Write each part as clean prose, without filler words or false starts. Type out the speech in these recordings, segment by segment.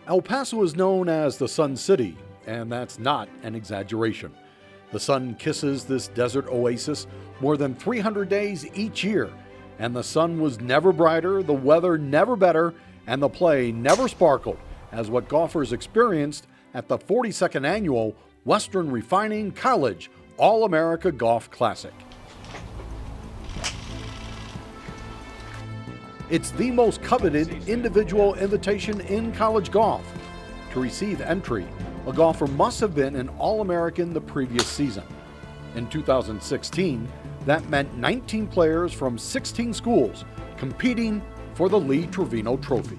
El Paso is known as the Sun City, and that's not an exaggeration. The sun kisses this desert oasis more than 300 days each year, and the sun was never brighter, the weather never better, and the play never sparkled as what golfers experienced at the 42nd annual Western Refining College All-America Golf Classic. It's the most coveted individual invitation in college golf. To receive entry, a golfer must have been an All-American the previous season. In 2016, that meant 19 players from 16 schools competing for the Lee Trevino Trophy.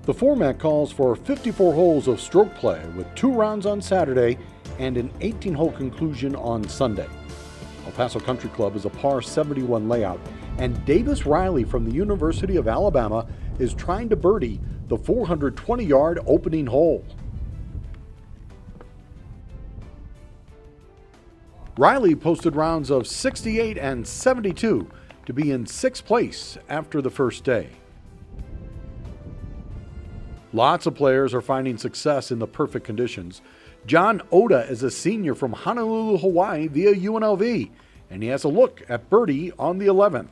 The format calls for 54 holes of stroke play with 2 rounds on Saturday and an 18-hole conclusion on Sunday. El Paso Country Club is a par 71 layout, and Davis Riley from the University of Alabama is trying to birdie the 420-yard opening hole. Riley posted rounds of 68 and 72 to be in 6th place after the first day. Lots of players are finding success in the perfect conditions. John Oda is a senior from Honolulu, Hawaii via UNLV, and he has a look at birdie on the 11th.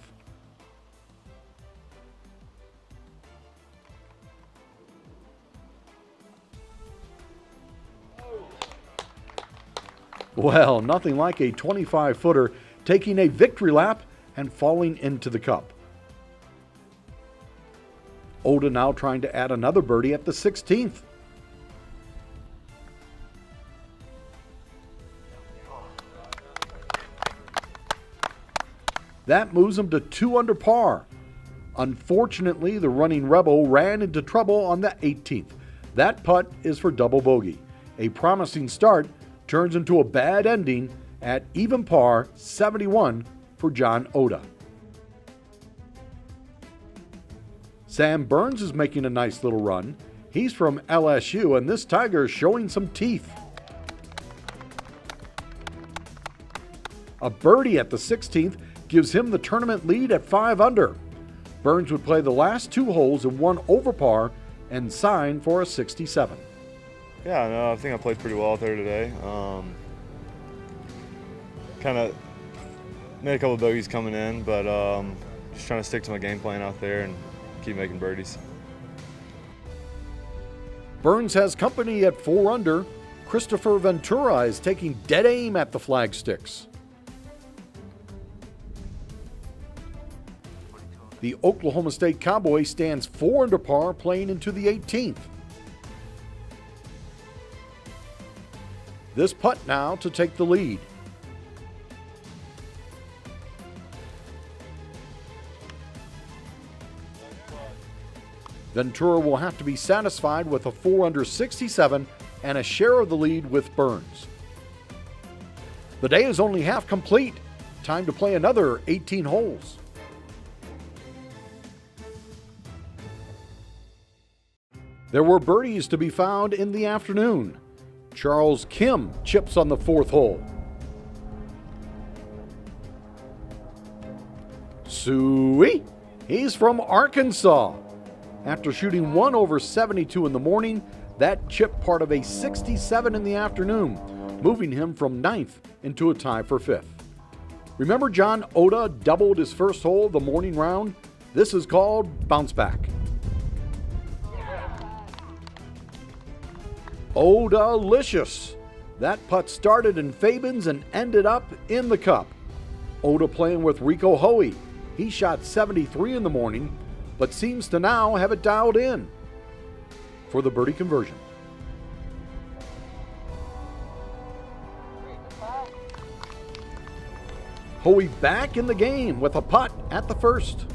Well, nothing like a 25-footer taking a victory lap and falling into the cup. Oda now trying to add another birdie at the 16th. That moves him to 2 under par. Unfortunately, the running Rebel ran into trouble on the 18th. That putt is for double bogey. A promising start turns into a bad ending at even par 71 for John Oda. Sam Burns is making a nice little run. He's from LSU, and this Tiger is showing some teeth. A birdie at the 16th gives him the tournament lead at 5 under. Burns would play the last 2 holes in 1 over par and sign for a 67. Yeah, no, I think I played pretty well out there today. Kind of made a couple of bogeys coming in, but just trying to stick to my game plan out there and keep making birdies. Burns has company at 4 under. Christopher Ventura is taking dead aim at the flagsticks. The Oklahoma State Cowboy stands 4 under par playing into the 18th. This putt now to take the lead. Ventura will have to be satisfied with a 4 under 67 and a share of the lead with Burns. The day is only half complete. Time to play another 18 holes. There were birdies to be found in the afternoon. Charles Kim chips on the 4th hole. Suey, he's from Arkansas. After shooting 1 over 72 in the morning, that chip part of a 67 in the afternoon, moving him from 9th into a tie for 5th. Remember John Oda doubled his first hole of the morning round? This is called bounce back. Oda-licious. That putt started in Fabens and ended up in the cup. Oda playing with Rico Hoey. He shot 73 in the morning, but seems to now have it dialed in for the birdie conversion. Hoey back in the game with a putt at the 1st.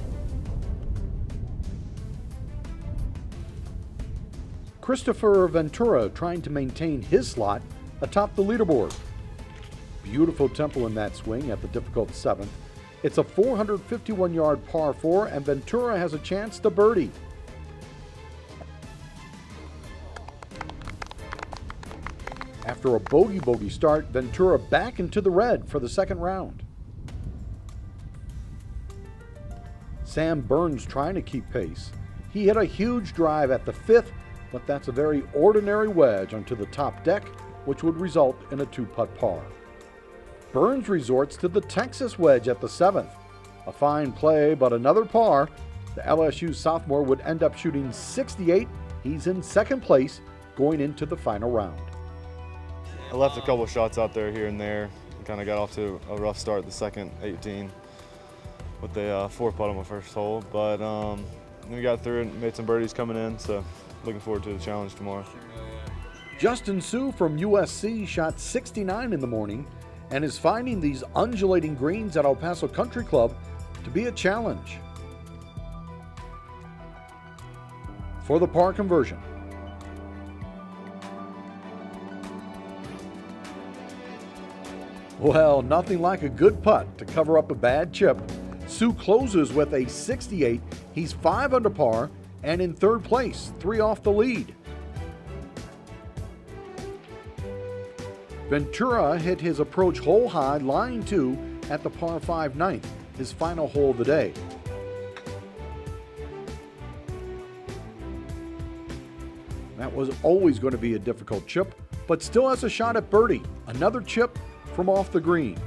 Christopher Ventura trying to maintain his slot atop the leaderboard. Beautiful tempo in that swing at the difficult 7th. It's a 451-yard par 4, and Ventura has a chance to birdie. After a bogey start, Ventura back into the red for the 2nd round. Sam Burns trying to keep pace. He hit a huge drive at the 5th, but that's a very ordinary wedge onto the top deck, which would result in a 2-putt par. Burns resorts to the Texas wedge at the 7th. A fine play, but another par. The LSU sophomore would end up shooting 68. He's in second place going into the final round. I left a couple shots out there here and there. Kind of got off to a rough start the second 18 with the 4-putt on my first hole, but we got through and made some birdies coming in, so looking forward to the challenge tomorrow. Justin Sue from USC shot 69 in the morning and is finding these undulating greens at El Paso Country Club to be a challenge. For the par conversion. Well, nothing like a good putt to cover up a bad chip. Sue closes with a 68. He's 5 under par and in third place, 3 off the lead. Ventura hit his approach hole high, line 2 at the par 5 ninth, his final hole of the day. That was always going to be a difficult chip, but still has a shot at birdie. Another chip from off the green.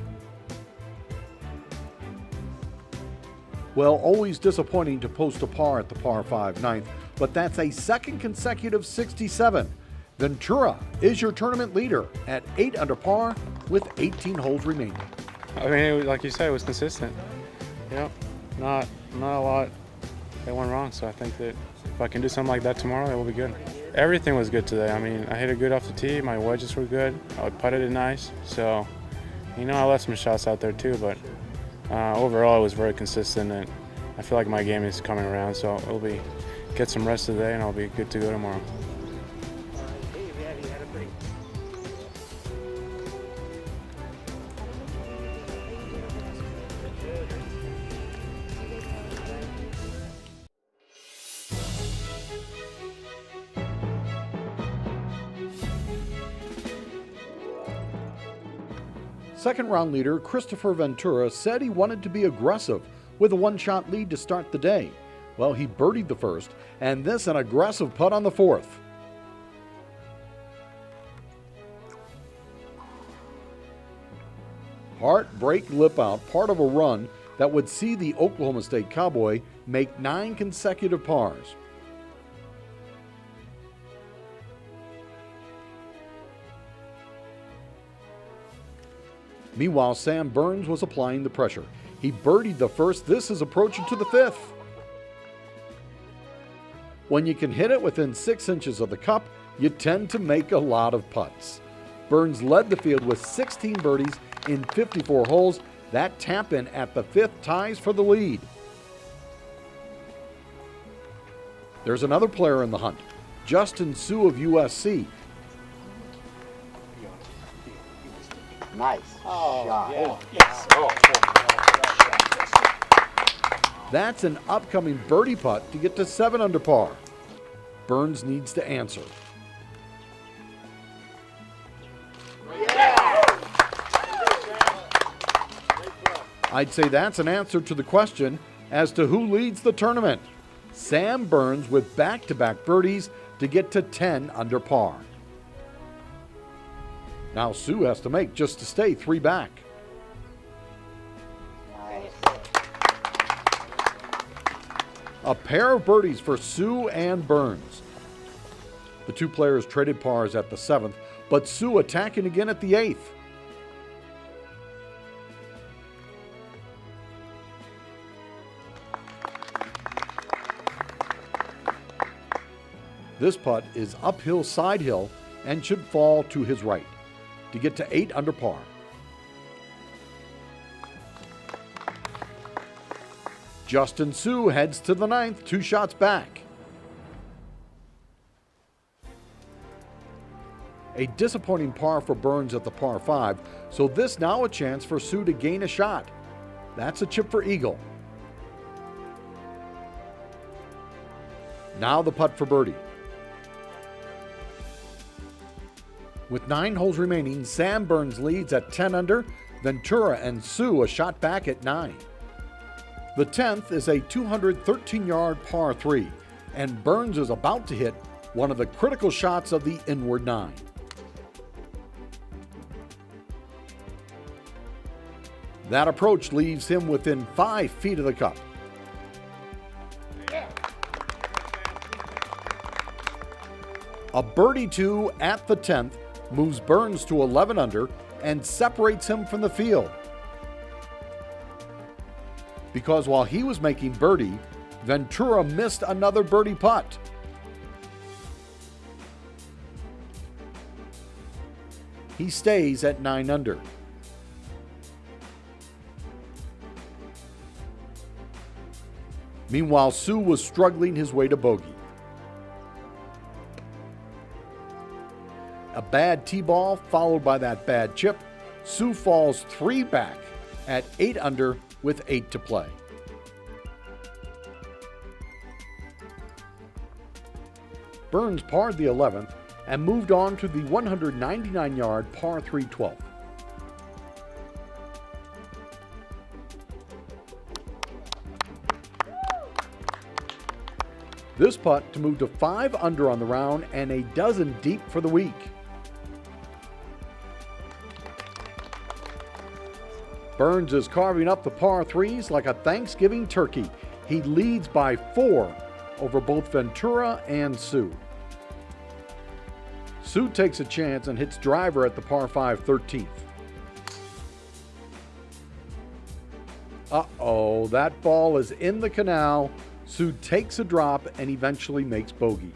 Well, always disappointing to post a par at the par 5 ninth, but that's a second consecutive 67. Ventura is your tournament leader at 8 under par with 18 holes remaining. I mean, like you said, it was consistent. Yep, not a lot that went wrong, so I think that if I can do something like that tomorrow, it will be good. Everything was good today. I mean, I hit it good off the tee, my wedges were good, I putted it nice, so, I left some shots out there too, but overall it was very consistent, and I feel like my game is coming around, so it'll be get some rest today and I'll be good to go tomorrow. Second round leader Christopher Ventura said he wanted to be aggressive with a 1-shot lead to start the day. Well, he birdied the first, and this an aggressive putt on the 4th. Heartbreak lip out, part of a run that would see the Oklahoma State Cowboy make 9 consecutive pars. Meanwhile, Sam Burns was applying the pressure. He birdied the first. This is approaching to the 5th. When you can hit it within 6 inches of the cup, you tend to make a lot of putts. Burns led the field with 16 birdies in 54 holes. That tap-in at the 5th ties for the lead. There's another player in the hunt, Justin Sue of USC. Nice shot. Yeah. Yes. That's an upcoming birdie putt to get to 7 under par. Burns needs to answer. I'd say that's an answer to the question as to who leads the tournament. Sam Burns with back-to-back birdies to get to 10 under par. Now Sue has to make just to stay 3 back. A pair of birdies for Sue and Burns. The two players traded pars at the 7th, but Sue attacking again at the 8th. This putt is uphill, side hill, and should fall to his right to get to 8 under par. Justin Sue heads to the 9th, 2 shots back. A disappointing par for Burns at the par 5, so this now a chance for Sue to gain a shot. That's a chip for eagle. Now the putt for birdie. With 9 holes remaining, Sam Burns leads at 10 under, Ventura and Sue a shot back at 9. The 10th is a 213-yard par 3, and Burns is about to hit one of the critical shots of the inward 9. That approach leaves him within 5 feet of the cup. A birdie 2 at the 10th moves Burns to 11 under and separates him from the field. Because while he was making birdie, Ventura missed another birdie putt. He stays at 9 under. Meanwhile, Sue was struggling his way to bogey. A bad tee ball followed by that bad chip. Sue falls 3 back at 8 under with 8 to play. Burns parred the 11th and moved on to the 199-yard par 3 12th. This putt to move to 5 under on the round and a dozen deep for the week. Burns is carving up the par 3s like a Thanksgiving turkey. He leads by 4 over both Ventura and Sue. Sue takes a chance and hits driver at the par 5 13th. Uh-oh, that ball is in the canal. Sue takes a drop and eventually makes bogey.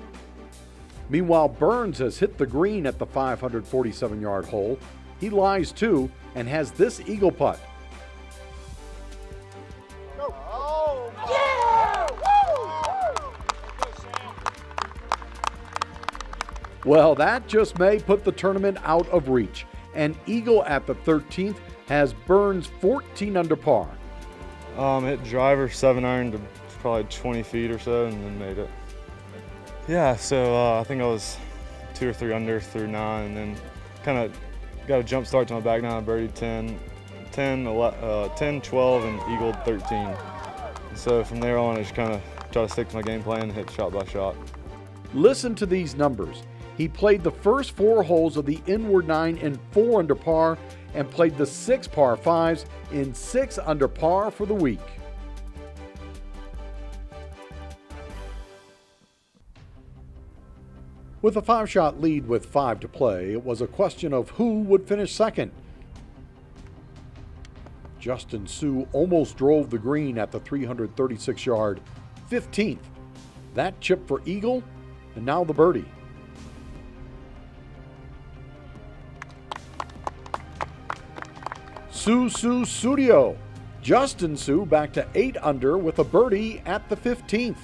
Meanwhile, Burns has hit the green at the 547-yard hole. He lies 2 and has this eagle putt. Well, that just may put the tournament out of reach. An eagle at the 13th has Burns 14 under par. Hit driver 7-iron to probably 20 feet or so, and then made it. Yeah, so I think I was 2 or 3 under through 9, and then kind of got a jump start to my back 9, birdied 10, 12, and eagled 13. So from there on, I just kind of try to stick to my game plan and hit shot by shot. Listen to these numbers. He played the first 4 holes of the inward 9 in 4 under par and played the 6 par 5s in 6 under par for the week. With a 5-shot lead with 5 to play, it was a question of who would finish second. Justin Sue almost drove the green at the 336-yard 15th. That chip for eagle, and now the birdie. Sue Studio. Justin Sue back to 8 under with a birdie at the 15th.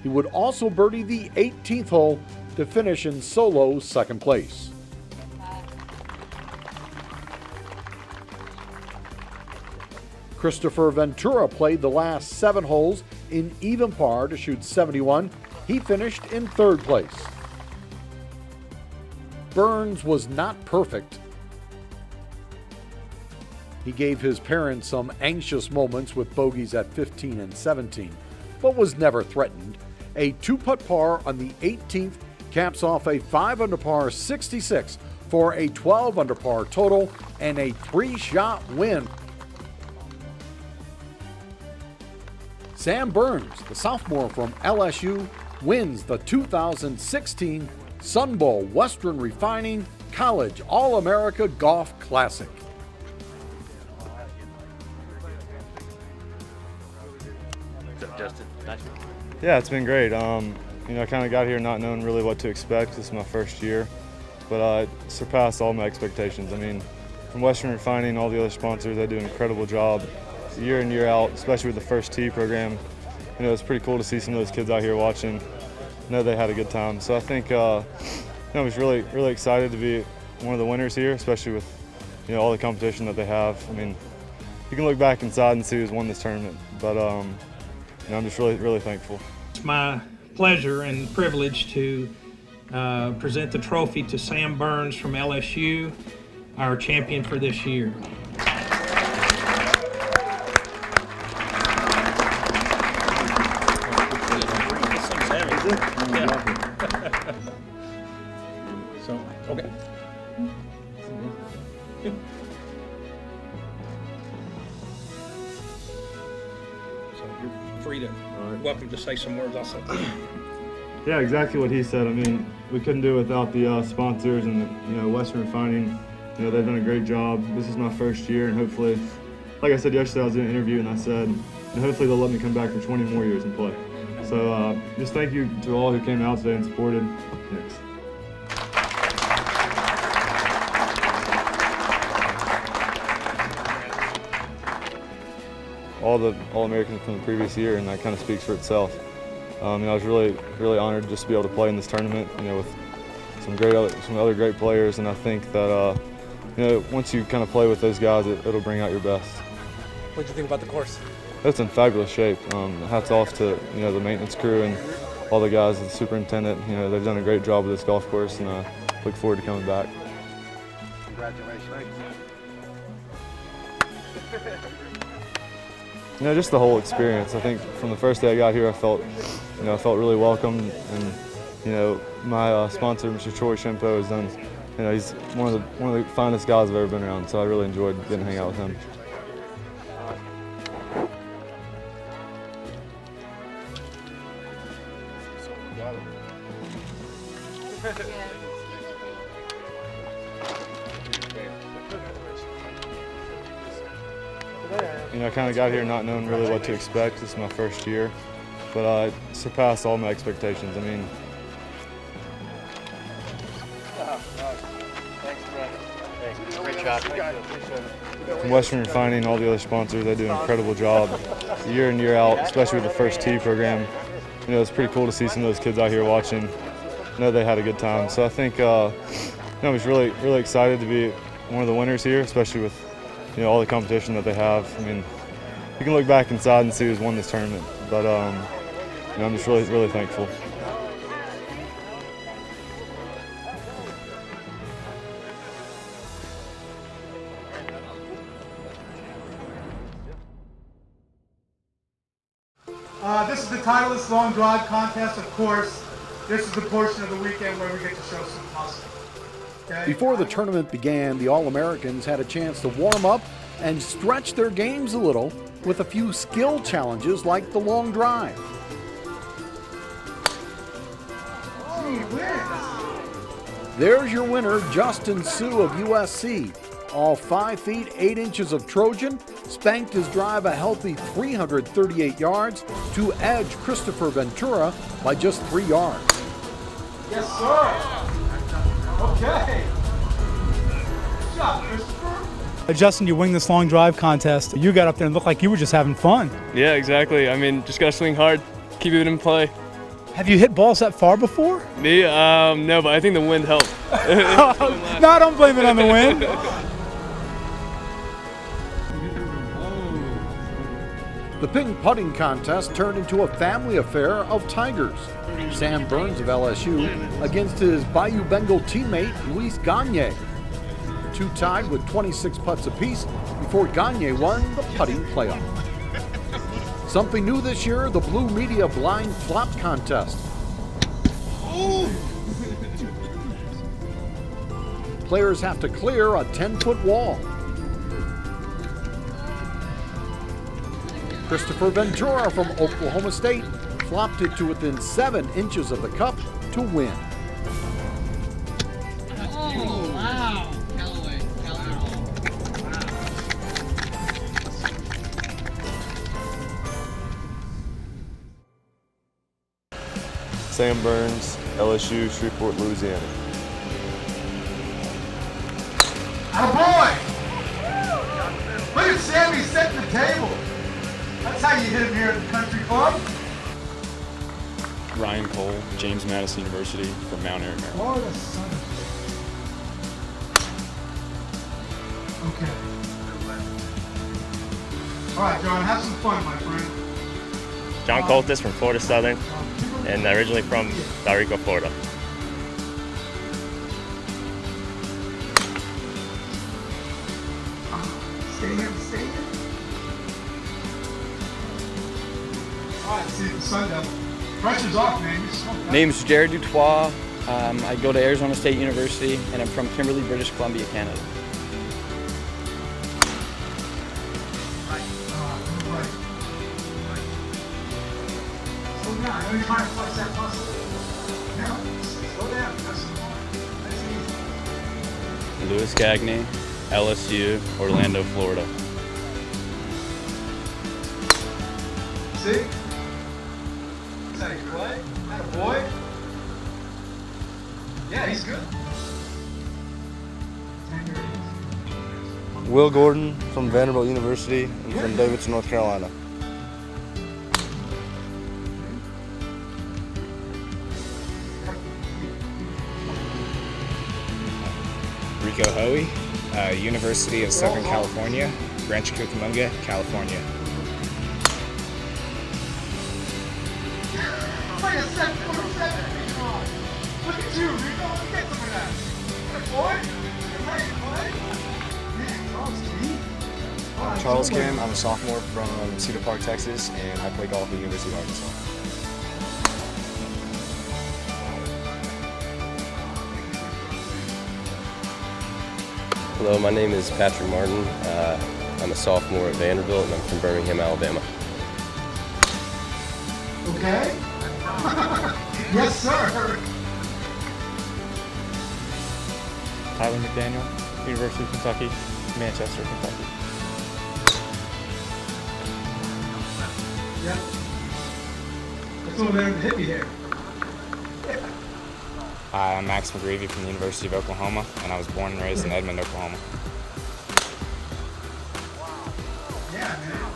He would also birdie the 18th hole to finish in solo second place. Christopher Ventura played the last 7 holes in even par to shoot 71. He finished in 3rd place. Burns was not perfect. He gave his parents some anxious moments with bogeys at 15 and 17, but was never threatened. A 2-putt par on the 18th caps off a 5 under par 66 for a 12 under par total and a 3-shot win. Sam Burns, the sophomore from LSU, wins the 2016 Sun Bowl Western Refining College All-America Golf Classic. Justin, nice. Yeah, it's been great. I kind of got here not knowing really what to expect. This is my first year, but it surpassed all my expectations. I mean, from Western Refining, all the other sponsors, they do an incredible job year in, year out, especially with the First Tee program. It's pretty cool to see some of those kids out here watching. I know they had a good time. So I think I was really, really excited to be one of the winners here, especially with all the competition that they have. I mean, you can look back inside and see who's won this tournament, but I'm just really, really thankful. It's my pleasure and privilege to present the trophy to Sam Burns from LSU, our champion for this year. So you're free to, welcome to say some words also. Yeah, exactly what he said. I mean, we couldn't do it without the sponsors and Western Refining. They've done a great job. This is my first year, and hopefully, like I said yesterday, I was in an interview and I said, hopefully they'll let me come back for 20 more years and play. So just thank you to all who came out today and supported. Thanks. All the All-Americans from the previous year, and that kind of speaks for itself. I was really honored just to be able to play in this tournament, with some other great players, and I think that once you kind of play with those guys, it'll bring out your best. What did you think about the course? It's in fabulous shape. Hats off to the maintenance crew and all the guys, the superintendent. They've done a great job with this golf course, and I look forward to coming back. Congratulations. Just the whole experience. I think from the first day I got here, I felt really welcome, and my sponsor, Mr. Troy Shimpo, has done. He's one of the finest guys I've ever been around. So I really enjoyed getting to hang out with him. I kind of got here not knowing really what to expect. This is my first year, but I surpassed all my expectations. Great job. From Western Refining, all the other sponsors, they do an incredible job year in, year out, especially with the first tee program. It's pretty cool to see some of those kids out here watching. They had a good time. So I think I was really excited to be one of the winners here, especially with all the competition that they have. You can look back inside and see who's won this tournament, but I'm just really thankful. This is the Titleist Long Drive Contest, of course. This is the portion of the weekend where we get to show some hustle. Okay? Before the tournament began, the All-Americans had a chance to warm up and stretch their games a little with a few skill challenges like the long drive. Gee whiz. There's your winner, Justin Sue of USC. All 5 feet 8 inches of Trojan, spanked his drive a healthy 338 yards to edge Christopher Ventura by just 3 yards. Yes, sir. Okay. Good job, Christopher. Justin, you win this long drive contest. You got up there and looked like you were just having fun. Yeah, exactly. Just gotta swing hard, keep it in play. Have you hit balls that far before? Me? No, but I think the wind helped. No, I don't blame it on the wind. The ping putting contest turned into a family affair of Tigers. Sam Burns of LSU against his Bayou Bengal teammate Luis Gagne. The two tied with 26 putts apiece before Gagne won the putting playoff. Something new this year, the Blue Media Blind Flop Contest. Players have to clear a 10-foot wall. Christopher Ventura from Oklahoma State flopped it to within 7 inches of the cup to win. Oh, wow. Callaway. Sam Burns, LSU, Shreveport, Louisiana. Attaboy! Look at Sammy setting the table. That's how you hit him here at the country club. Ryan Cole, James Madison University from Mount Airy, Maryland. Florida Sun. Okay. All right, John, have some fun, my friend. John Coltis from Florida Southern, and originally from Puerto Rico, Florida. Stay here. All right, see the sun devil. Pressure's off, man. You smoke that. Name's Jared Dutois. I go to Arizona State University, and I'm from Kimberley, British Columbia, Canada. Right. slow down. I know you're trying to flex that muscle. Now, slow down. Have some fun. Nice and easy. Louis Gagne, LSU, Orlando, Florida. See? Is that a play? That a boy? Yeah, he's good. Will Gordon from Vanderbilt University and from Davidson, North Carolina. Rico Hoey, University of Southern California, Rancho Cucamonga, California. Wait a second, what is that? Look at you, Rico. Let's get some of that. That boy? You ready to play? Man, Charles G. I'm Charles Kim. I'm a sophomore from Cedar Park, Texas, and I play golf at the University of Arkansas. Hello, my name is Patrick Martin. I'm a sophomore at Vanderbilt, and I'm from Birmingham, Alabama. Okay. Yes, sir. Tyler McDaniel, University of Kentucky, Manchester, Kentucky. Yep. Let's go there and hit me here. I'm Max McGreevy from the University of Oklahoma, and I was born and raised in Edmond, Oklahoma. Yeah, man.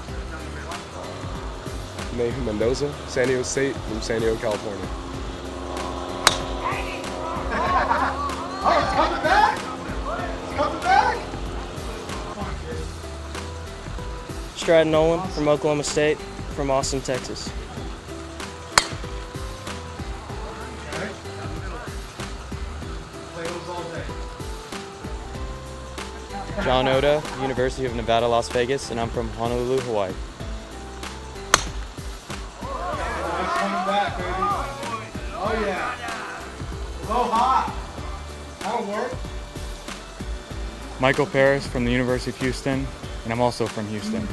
Nathan Mendoza, San Diego State, from San Diego, California. Oh, it's coming back? It's coming back? Stratton Nolan from Oklahoma State, from Austin, Texas. John Oda, University of Nevada, Las Vegas, and I'm from Honolulu, Hawaii. It's coming back, baby. Oh, yeah. Low hot. That'll work. Michael Paris from the University of Houston, and I'm also from Houston.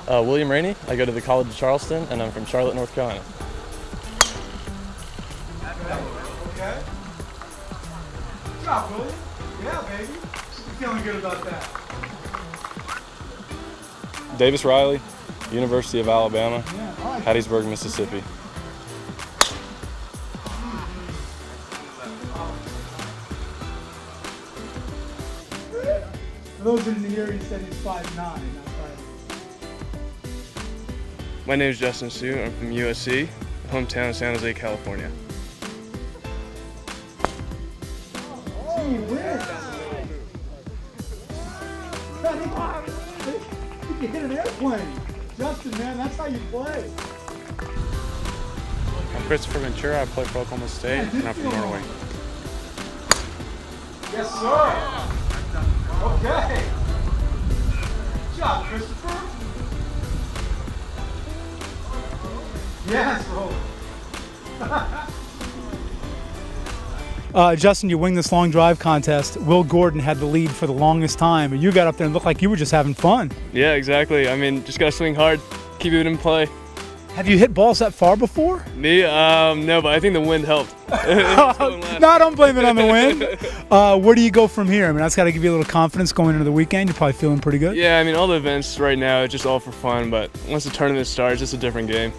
William Rainey. I go to the College of Charleston, and I'm from Charlotte, North Carolina. Okay. Good job, William. Yeah, baby. Should be feeling good about that. Davis Riley, University of Alabama, Hattiesburg, Mississippi. For those who didn't hear, he said he's 5'9", not 5'8". My name is Justin Sue. I'm from USC, hometown of San Jose, California. Oh, you win! You can hit an airplane. Justin, man, that's how you play. I'm Christopher Ventura. I play for Oklahoma State, and I'm from Norway. Yes, sir. Okay. Good job, Christopher. Yes, roll. Justin, you win this long drive contest. Will Gordon had the lead for the longest time, and you got up there and looked like you were just having fun. Yeah, exactly. I mean, just gotta swing hard, keep it in play. Have you hit balls that far before? Me? No, but I think the wind helped. No, don't blame it on the wind. Where do you go from here? I mean, that's got to give you a little confidence going into the weekend. You're probably feeling pretty good. Yeah, I mean, all the events right now, it's just all for fun, but once the tournament starts, it's a different game.